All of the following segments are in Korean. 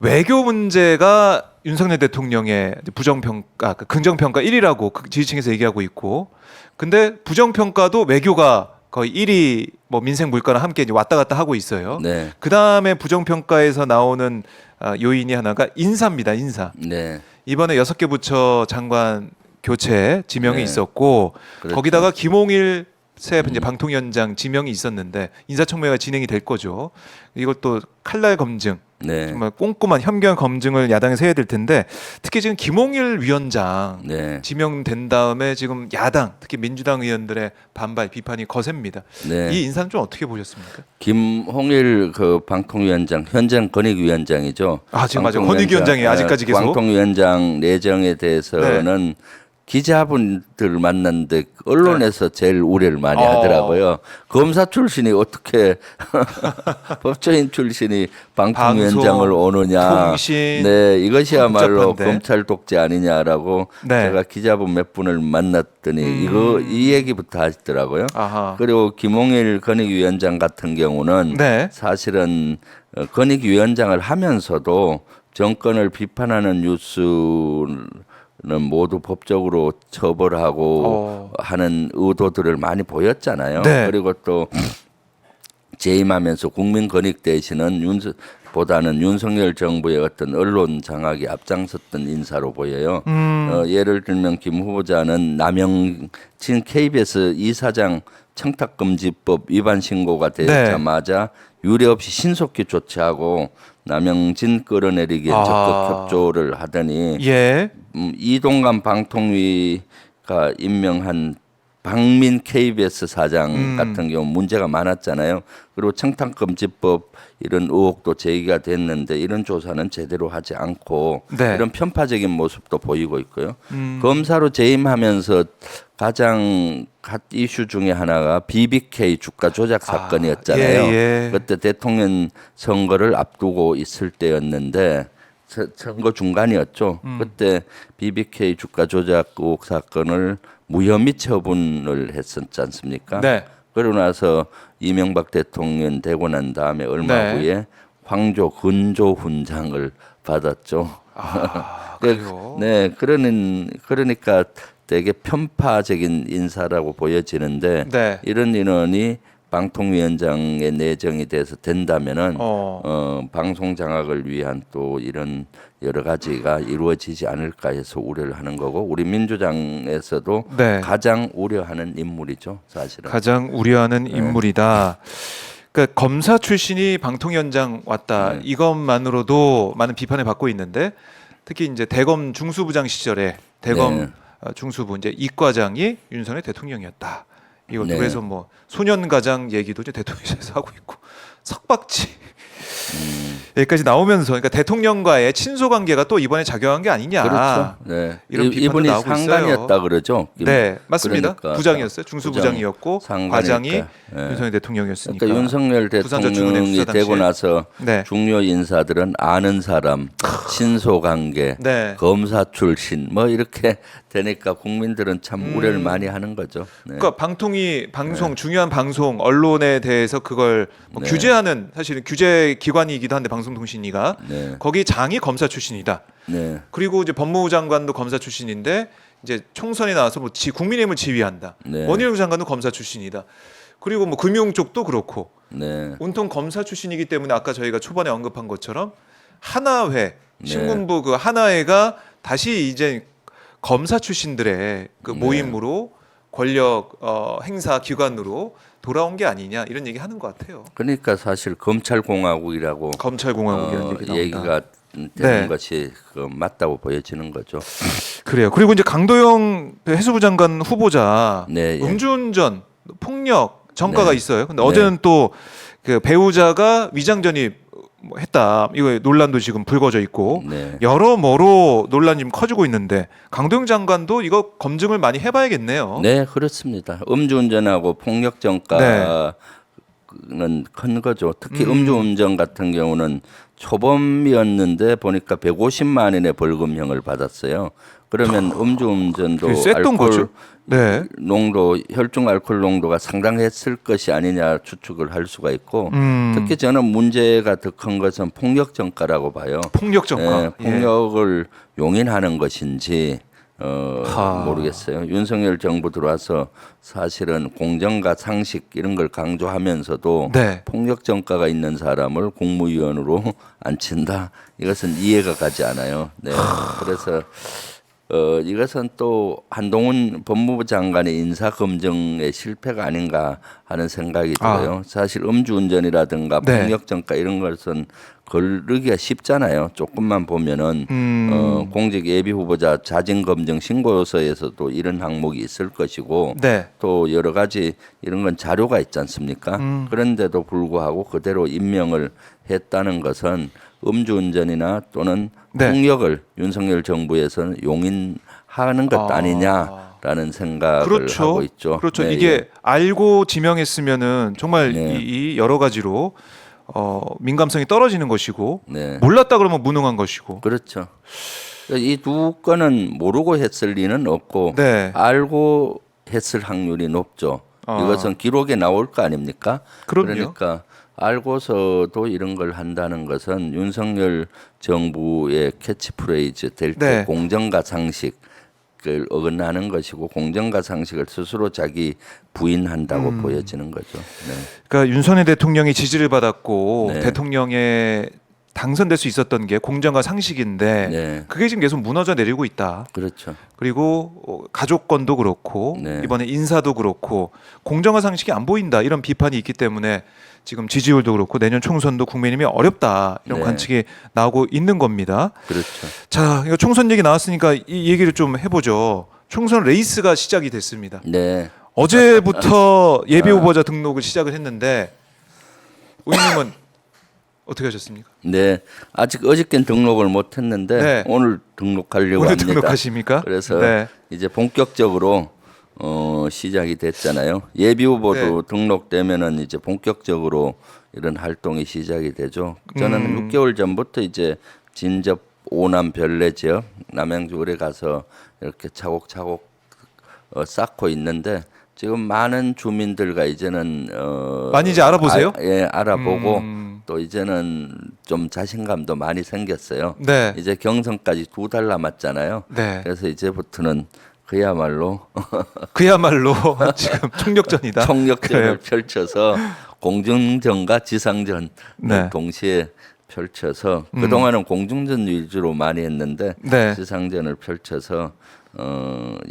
외교 문제가 윤석열 대통령의 부정평가, 긍정평가 1위라고 지지층에서 얘기하고 있고, 근데 부정평가도 외교가 거의 1위, 뭐 민생 물가랑 함께 이제 왔다 갔다 하고 있어요. 네. 그 다음에 부정평가에서 나오는 요인이 하나가 인사입니다. 인사. 네. 이번에 6개 부처 장관 교체 지명이 네. 있었고, 그렇죠. 거기다가 김홍일 새 이제 방통위원장 지명이 있었는데 인사청문회가 진행이 될 거죠. 이것도 칼날 검증, 네. 정말 꼼꼼한 현명한 검증을 야당에서 해야 될 텐데, 특히 지금 김홍일 위원장 네. 지명된 다음에 지금 야당, 특히 민주당 의원들의 반발 비판이 거셉니다. 네. 이 인사는 좀 어떻게 보셨습니까? 김홍일 그 방통위원장 현장 권익위원장이죠. 아, 지금 맞아요. 권익위원장이 아직까지 계속. 방통위원장 내정에 대해서는 기자분들 만났는데 언론에서 제일 우려를 많이 하더라고요. 검사 출신이 어떻게 법조인 출신이 방통위원장을 방송, 오느냐. 통신, 네, 이것이야말로 복잡한데. 검찰 독재 아니냐라고 네. 제가 기자분 몇 분을 만났더니 이 얘기부터 하시더라고요. 아하. 그리고 김홍일 권익위원장 같은 경우는 네. 사실은 권익위원장을 하면서도 정권을 비판하는 뉴스는 모두 법적으로 처벌하고 하는 의도들을 많이 보였잖아요. 네. 그리고 또 재임하면서 국민 권익 대신은 보다는 윤석열 정부의 어떤 언론 장악에 앞장섰던 인사로 보여요. 예를 들면 김 후보자는 남영진 KBS 이사장 청탁금지법 위반 신고가 되자마자 유례 없이 신속히 조치하고 남영진 끌어내리기에 적극 협조를 하더니 예. 이동관 방통위가 임명한 박민 KBS 사장 같은 경우 문제가 많았잖아요. 그리고 청탁금지법 이런 의혹도 제기가 됐는데 이런 조사는 제대로 하지 않고 네. 이런 편파적인 모습도 보이고 있고요. 검사로 재임하면서 가장 핫 이슈 중에 하나가 BBK 주가 조작 사건이었잖아요. 예. 그때 대통령 선거를 앞두고 있을 때였는데 선거 중간이었죠. 그때 BBK 주가 조작 의혹 사건을 무혐의 처분을 했었지 않습니까? 네. 그러고 나서 이명박 대통령 되고 난 다음에 얼마 네. 후에 황조 근조 훈장을 받았죠. 그래요? 네, 그러니까 되게 편파적인 인사라고 보여지는데 네. 이런 인원이 방통위원장의 내정이 돼서 된다면은 방송 장악을 위한 또 이런 여러 가지가 이루어지지 않을까 해서 우려를 하는 거고 우리 민주당에서도 네. 가장 우려하는 인물이죠, 사실은. 가장 우려하는 인물이다. 그러니까 검사 출신이 방통위원장 왔다. 이것만으로도 많은 비판을 받고 있는데, 특히 이제 대검 중수부장 시절에 대검 중수부 이제 이과장이 윤석열 대통령이었다. 이것도 그래서 뭐 소년가장 얘기도 이제 대통령실에서 하고 있고 석박지 여기까지 나오면서, 그러니까 대통령과의 친소 관계가 또 이번에 작용한 게 아니냐. 그렇죠. 네. 이런 비판도 이분이 나오고 상관이었다 있어요. 그러죠. 네, 맞습니다. 그러니까 부장이었어요. 중수부장이었고 상관이니까. 과장이 윤석열 대통령이었으니까. 그러니까 윤석열 부산저 출근의 대통령이 수사 되고 당시에. 나서 네. 중요 인사들은 아는 사람, 친소 관계, 네. 검사 출신 뭐 이렇게 되니까 국민들은 참 우려를 많이 하는 거죠. 네. 그러니까 방통위 방송 중요한 방송 언론에 대해서 그걸 뭐 규제하는, 사실은 규제 기관이기도 한데 방송통신위가 거기 장이 검사 출신이다. 네. 그리고 이제 법무부 장관도 검사 출신인데 이제 총선에 나와서 뭐 국민의힘을 지휘한다. 네. 원희룡 장관도 검사 출신이다. 그리고 뭐 금융 쪽도 그렇고 네. 온통 검사 출신이기 때문에 아까 저희가 초반에 언급한 것처럼 하나회 신군부 그 하나회가 다시 이제 검사 출신들의 그 모임으로 권력 행사 기관으로 돌아온 게 아니냐, 이런 얘기 하는 것 같아요. 그러니까 사실 검찰공화국이라고 검찰공화국이라는 얘기 나온다. 얘기가 되는 것이 맞다고 보여지는 거죠. 그래요. 그리고 이제 강도영 해수부 장관 후보자 네, 예. 음주운전, 폭력 전과가 네. 있어요. 근데 어제는 또 그 배우자가 위장전입 했다. 이거 논란도 지금 불거져 있고 여러모로 논란이 좀 커지고 있는데 강도영 장관도 이거 검증을 많이 해봐야겠네요. 네, 그렇습니다. 음주운전하고 폭력 전과 는 큰 거죠. 특히 음주운전 같은 경우는 초범이었는데 보니까 150만 원의 벌금형을 받았어요. 그러면 음주운전도 그게 셌던 알코올 거죠. 네. 농도, 혈중 알코올 농도가 상당했을 것이 아니냐 추측을 할 수가 있고, 특히 저는 문제가 더 큰 것은 폭력 전가라고 봐요. 폭력 전가. 예, 폭력을 용인하는 것인지 모르겠어요. 윤석열 정부 들어와서 사실은 공정과 상식 이런 걸 강조하면서도 네. 폭력 전가가 있는 사람을 국무위원으로 앉힌다. 이것은 이해가 가지 않아요. 네. 그래서 이것은 또 한동훈 법무부 장관의 인사 검증의 실패가 아닌가 하는 생각이 들어요. 사실 음주운전이라든가 네. 폭력 전가 이런 것은 걸르기가 쉽잖아요. 조금만 보면은 공직 예비 후보자 자진 검증 신고서에서도 이런 항목이 있을 것이고 네. 또 여러 가지 이런 건 자료가 있지 않습니까? 그런데도 불구하고 그대로 임명을 했다는 것은 음주운전이나 또는 네. 폭력을 윤석열 정부에서는 용인하는 것 아니냐라는 생각을 그렇죠. 하고 있죠. 그렇죠. 네, 이게 예. 알고 지명했으면은 정말 네. 이 여러 가지로 민감성이 떨어지는 것이고 네. 몰랐다 그러면 무능한 것이고. 그렇죠. 이 두 건은 모르고 했을 리는 없고 네. 알고 했을 확률이 높죠. 이것은 기록에 나올 거 아닙니까? 그럼요. 그러니까 알고서도 이런 걸 한다는 것은 윤석열 정부의 캐치프레이즈 될 때 네. 공정과 상식을 어긋나는 것이고 공정과 상식을 스스로 자기 부인한다고 보여지는 거죠. 네. 그러니까 윤석열 대통령이 지지를 받았고 네. 대통령에 당선될 수 있었던 게 공정과 상식인데 네. 그게 지금 계속 무너져 내리고 있다. 그렇죠. 그리고 가족권도 그렇고 네. 이번에 인사도 그렇고 공정과 상식이 안 보인다 이런 비판이 있기 때문에 지금 지지율도 그렇고 내년 총선도 국민의힘이 어렵다 이런 네. 관측이 나오고 있는 겁니다. 그렇죠. 자, 이거 총선 얘기 나왔으니까 이 얘기를 좀 해보죠. 총선 레이스가 시작이 됐습니다. 네. 어제부터 예비 후보자 등록을 시작을 했는데 의원님은 어떻게 하셨습니까? 네. 아직 어저께는 등록을 못 했는데 네. 오늘 등록하려고 오늘 합니다. 등록하십니까? 그래서 네. 이제 본격적으로 시작이 됐잖아요. 예비 후보도 네. 등록되면은 이제 본격적으로 이런 활동이 시작이 되죠. 저는 6개월 전부터 이제 진접 오남 별내 지역 남양주 을에 가서 이렇게 차곡차곡 쌓고 있는데 지금 많은 주민들과 이제는 많이 이제 알아보세요? 알아보고 또 이제는 좀 자신감도 많이 생겼어요. 네. 이제 경선까지 2달 남았잖아요. 네. 그래서 이제부터는 그야말로 지금 총력전이다. 총력전을 펼쳐서 공중전과 지상전을 네. 동시에 펼쳐서 그동안은 공중전 위주로 많이 했는데 네. 지상전을 펼쳐서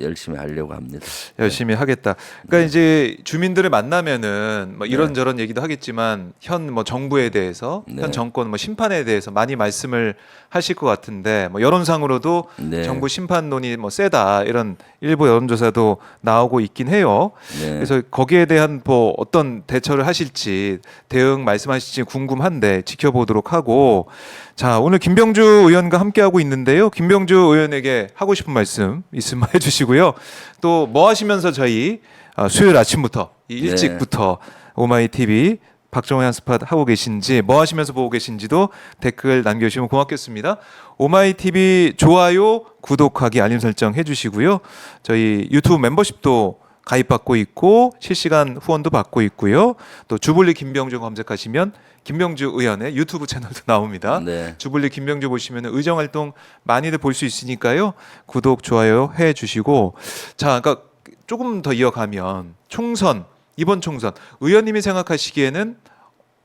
열심히 하려고 합니다. 열심히 하겠다. 그러니까 이제 주민들을 만나면은 뭐 이런저런 얘기도 하겠지만 현 뭐 정부에 대해서 네. 현 정권 뭐 심판에 대해서 많이 말씀을 하실 것 같은데 뭐 여론상으로도 네. 정부 심판론이 뭐 세다 이런 일부 여론조사도 나오고 있긴 해요. 네. 그래서 거기에 대한 뭐 어떤 대처를 하실지 대응 말씀하실지 궁금한데 지켜보도록 하고 자 오늘 김병주 의원과 함께 하고 있는데요. 김병주 의원에게 하고 싶은 말씀 있으면 해주시고요. 또 뭐 하시면서 저희 수요일 아침부터 일찍부터 오마이 TV 박정호 스팟 하고 계신지 뭐 하시면서 보고 계신지도 댓글 남겨주시면 고맙겠습니다. 오마이 TV 좋아요, 구독하기, 알림 설정 해주시고요. 저희 유튜브 멤버십도 가입받고 있고 실시간 후원도 받고 있고요. 또 주블리 김병주 검색하시면 김병주 의원의 유튜브 채널도 나옵니다. 네. 주블리 김병주 보시면 의정 활동 많이들 볼 수 있으니까요. 구독, 좋아요 해주시고 자, 그러니까 조금 더 이어가면 총선 이번 총선 의원님이 생각하시기에는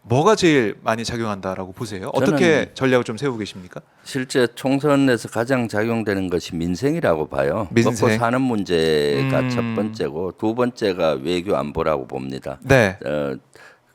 뭐가 제일 많이 작용한다라고 보세요? 어떻게 전략을 좀 세우고 계십니까? 실제 총선에서 가장 작용되는 것이 민생이라고 봐요. 민생. 먹고 사는 문제가 첫 번째고 두 번째가 외교 안보라고 봅니다. 네.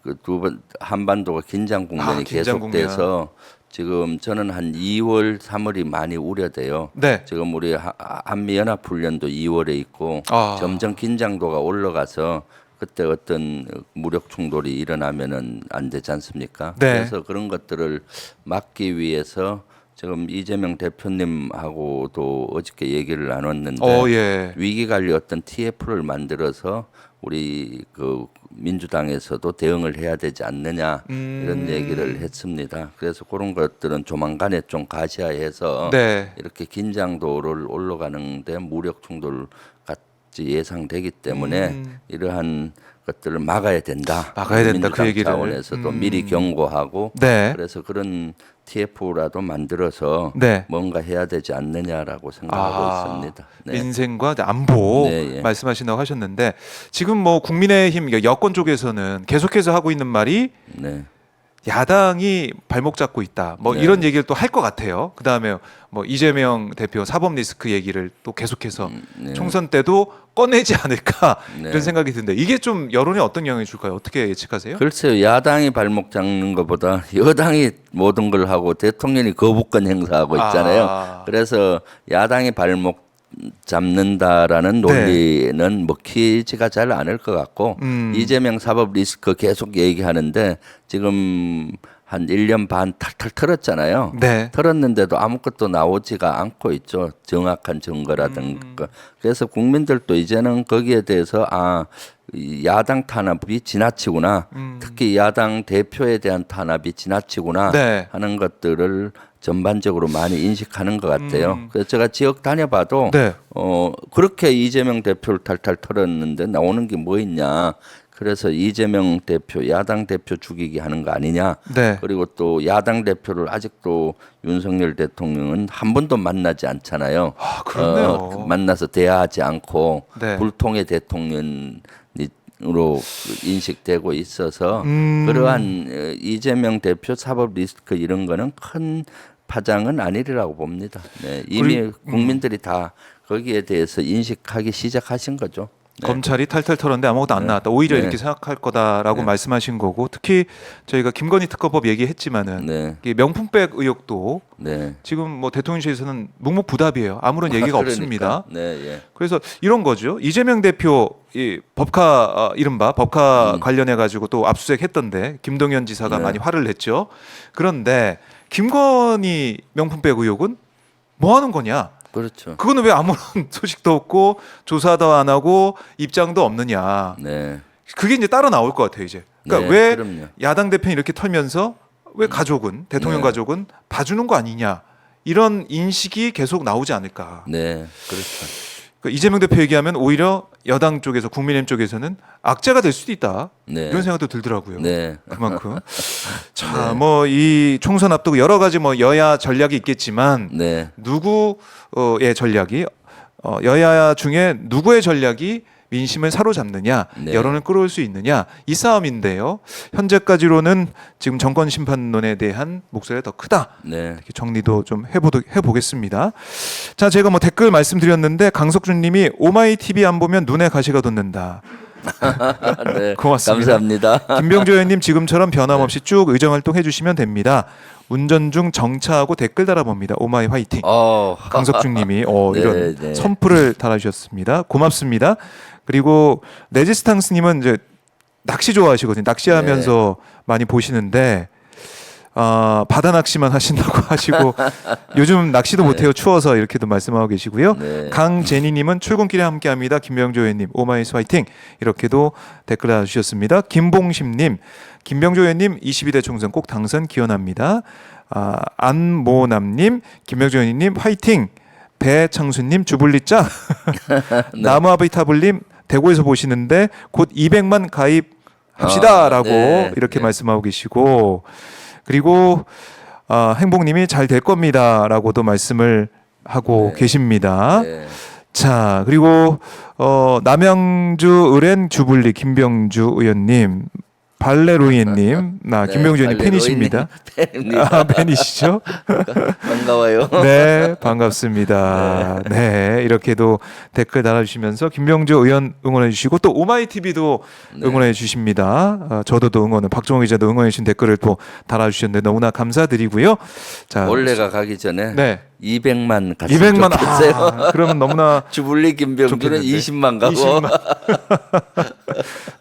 그 한반도가 긴장 국면이 긴장 계속돼서 지금 저는 한 2월, 3월이 많이 우려돼요. 네. 지금 우리 한미연합훈련도 2월에 있고 점점 긴장도가 올라가서 그때 어떤 무력 충돌이 일어나면은 안 되지 않습니까? 네. 그래서 그런 것들을 막기 위해서 지금 이재명 대표님하고도 어저께 얘기를 나눴는데 예. 위기 관리 어떤 TF를 만들어서 우리 그 민주당에서도 대응을 해야 되지 않느냐 이런 얘기를 했습니다. 그래서 그런 것들은 조만간에 좀 가시화해서 네. 이렇게 긴장도를 올라가는데 무력 충돌 같이 예상되기 때문에 이러한 것들을 막아야 된다. 막아야 된다, 그 민주당 얘기를. 차원에서도 미리 경고하고 네. 그래서 그런 TF라도 만들어서 네. 뭔가 해야 되지 않느냐라고 생각하고 있습니다. 네. 민생과 안보 네, 예. 말씀하신다고 하셨는데 지금 뭐 국민의힘 그러니까 여권 쪽에서는 계속해서 하고 있는 말이 네. 야당이 발목 잡고 있다. 뭐 네. 이런 얘기를 또 할 것 같아요. 그다음에 뭐 이재명 대표 사법 리스크 얘기를 또 계속해서 네. 총선 때도 꺼내지 않을까 네. 이런 생각이 드는데 이게 좀 여론에 어떤 영향을 줄까요? 어떻게 예측하세요? 글쎄요, 야당이 발목 잡는 것보다 여당이 모든 걸 하고 대통령이 거부권 행사하고 있잖아요. 아. 그래서 야당이 발목 잡는다라는 논리는 먹히지가 잘 않을 것 같고 이재명 사법 리스크 계속 얘기하는데 지금 한 1년 반 탈탈 털었잖아요. 네. 털었는데도 아무것도 나오지가 않고 있죠. 정확한 증거라든가. 그래서 국민들도 이제는 거기에 대해서 이 야당 탄압이 지나치구나. 특히 야당 대표에 대한 탄압이 지나치구나 네. 하는 것들을 전반적으로 많이 인식하는 것 같아요. 그래서 제가 지역 다녀봐도 네. 그렇게 이재명 대표를 탈탈 털었는데 나오는 게 뭐 있냐. 그래서 이재명 대표, 야당 대표 죽이기 하는 거 아니냐. 네. 그리고 또 야당 대표를 아직도 윤석열 대통령은 한 번도 만나지 않잖아요. 아, 그렇네요. 만나서 대화하지 않고 네. 불통의 대통령으로 인식되고 있어서 그러한 이재명 대표 사법 리스크 이런 거는 큰 파장은 아니라고 봅니다. 네, 이미 국민들이 다 거기에 대해서 인식하기 시작하신 거죠. 네. 검찰이 탈탈 털었는데 아무것도 안 나왔다. 오히려 네. 이렇게 생각할 거다라고 말씀하신 거고 특히 저희가 김건희 특검법 얘기했지만은 네. 이게 명품백 의혹도 네. 지금 뭐 대통령실에서는 묵묵부답이에요. 아무런 얘기가 그러니까. 없습니다. 네, 예. 그래서 이런 거죠. 이재명 대표 이 법카 이른바 법카 관련해 가지고 또 압수수색했던데 김동연 지사가 네. 많이 화를 냈죠. 그런데 김건희 명품백 의혹은 뭐 하는 거냐? 그렇죠. 그거는 왜 아무런 소식도 없고 조사도 안 하고 입장도 없느냐? 네. 그게 이제 따로 나올 것 같아요 이제. 그러니까 네, 왜 그럼요. 야당 대표는 이렇게 털면서 왜 가족은 대통령 네. 가족은 봐주는 거 아니냐? 이런 인식이 계속 나오지 않을까? 네, 그렇죠. 그러니까 이재명 대표 얘기하면 오히려 여당 쪽에서 국민의힘 쪽에서는 악재가 될 수도 있다. 네. 이런 생각도 들더라고요. 네. 그만큼. 자, 뭐 이 총선 앞두고 여러 가지 뭐 여야 전략이 있겠지만 네. 누구의 전략이 여야 중에 누구의 전략이 민심을 사로잡느냐, 네. 여론을 끌어올 수 있느냐 이 싸움인데요. 현재까지로는 지금 정권 심판론에 대한 목소리가 더 크다. 네. 이렇게 정리도 좀 해보겠습니다. 자, 제가 뭐 댓글 말씀드렸는데 강석준님이 오마이 TV 안 보면 눈에 가시가 돋는다. 네. 고맙습니다. 감사합니다. 김병조 의원님 지금처럼 변함없이 쭉 의정 활동해 주시면 됩니다. 운전 중 정차하고 댓글 달아봅니다. 오마이 화이팅. 강석중님이 네, 이런 네. 선풀을 달아주셨습니다. 고맙습니다. 그리고 레지스탕스님은 이제 낚시 좋아하시거든요. 낚시하면서 많이 보시는데 바다 낚시만 하신다고 하시고 요즘 낚시도 못해요. 추워서 이렇게도 말씀하고 계시고요. 네. 강제니님은 출근길에 함께합니다. 김병조 의원님 오마이스 화이팅 이렇게도 댓글 달아주셨습니다. 김봉심님 김병조 의원님 22대 총선 꼭 당선 기원합니다. 안모남님 김병조 의원님 화이팅. 배창수님 주불리짜 네. 나무아비타블님 대구에서 보시는데 곧 200만 가입합시다라고 네. 이렇게 네. 말씀하고 계시고 그리고 행복님이 잘 될 겁니다라고도 말씀을 하고 네. 계십니다. 네. 자 그리고 남양주 의뢰 주불리 김병주 의원님 발레로이님 김병주 의원님 팬이십니다. 팬입니다. 팬이시죠? 반가워요. 네, 반갑습니다. 네, 이렇게도 댓글 달아주시면서 김병주 의원 응원해 주시고 또 오마이 TV도 응원해 주십니다. 저도 응원을 박종호 기자도 응원해 주신 댓글을 또 달아주셨는데 너무나 감사드리고요. 자, 원래가 가기 전에 네. 200만 갔으면 200만 좋겠어요. 그러면 너무나 주불리 김병주는 좋겠는데. 20만 가고 20만.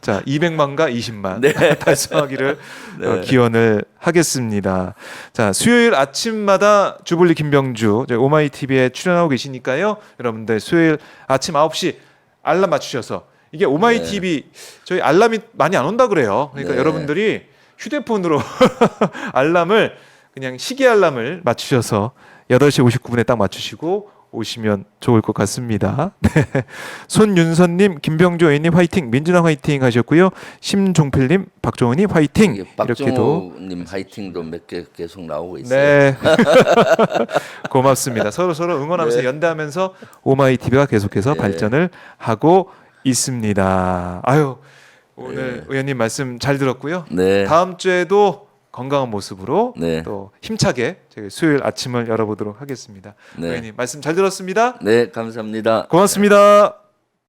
자, 200만과 20만 달성하기를 기원을 하겠습니다. 자, 수요일 아침마다 주불리 김병주 오마이 TV에 출연하고 계시니까요. 여러분들 수요일 아침 9시 알람 맞추셔서 이게 오마이 TV 저희 알람이 많이 안 온다 그래요. 그러니까 네. 여러분들이 휴대폰으로 알람을 그냥 시계 알람을 맞추셔서 8시 59분에 딱 맞추시고 오시면 좋을 것 같습니다. 네. 손윤선님, 김병조 의원님 화이팅, 민준아 화이팅 하셨고요. 심종필님, 박종훈님 화이팅. 이렇게도 박종호님 화이팅도 몇 개 계속 나오고 있어요. 네. 고맙습니다. 서로 응원하면서 네. 연대하면서 오마이 TV가 계속해서 네. 발전을 하고 있습니다. 아유, 오늘 의원님 말씀 잘 들었고요. 네. 다음 주에도 건강한 모습으로 네. 또 힘차게 저희 수요일 아침을 열어보도록 하겠습니다. 네. 의원님 말씀 잘 들었습니다. 네, 감사합니다. 고맙습니다.